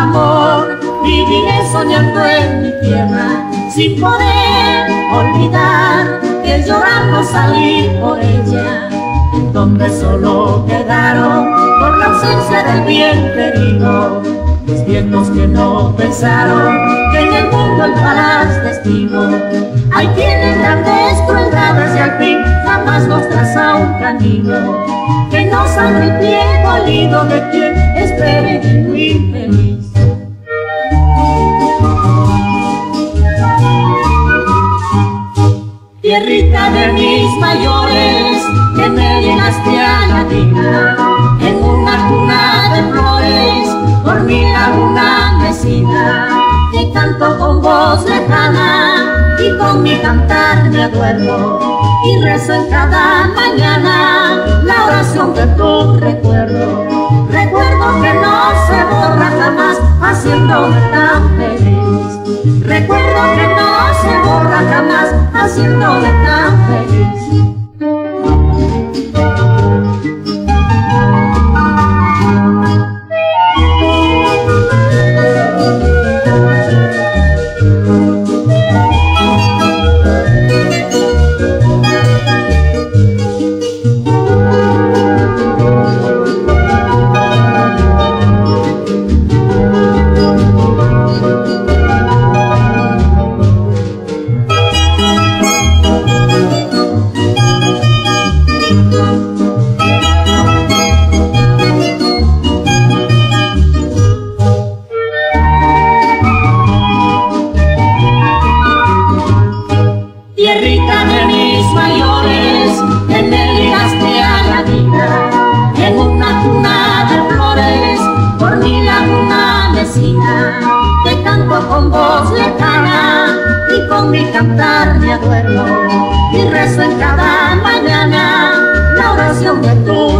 amor, viviré soñando en mi tierra, sin poder olvidar que llorando salí por ella, en donde solo quedaron por la ausencia del bien querido, mis vientos que no pensaron que en el mundo el falaz destino. Ahí tienen grandes crueldades y al fin jamás nos traza un camino, que no sangre el pie dolido de quien es peregrino y feliz. Tierrita de mis mayores, que me llenaste a la vida, en una cuna de flores, por mi laguna mecina, que canto con voz lejana y con mi cantar me aduerdo, y rezo en cada mañana la oración de tu recuerdo. Recuerdo que no se borra jamás, haciéndome tan feliz. Recuerdo que no se borra jamás, haciéndome tan feliz. Tierrita de mis mayores, que me ligaste a la vida, en una cuna de flores, por mi laguna vecina, te canto con voz lejana y con mi cantar me aduerdo, y rezo en cada mañana la oración de tu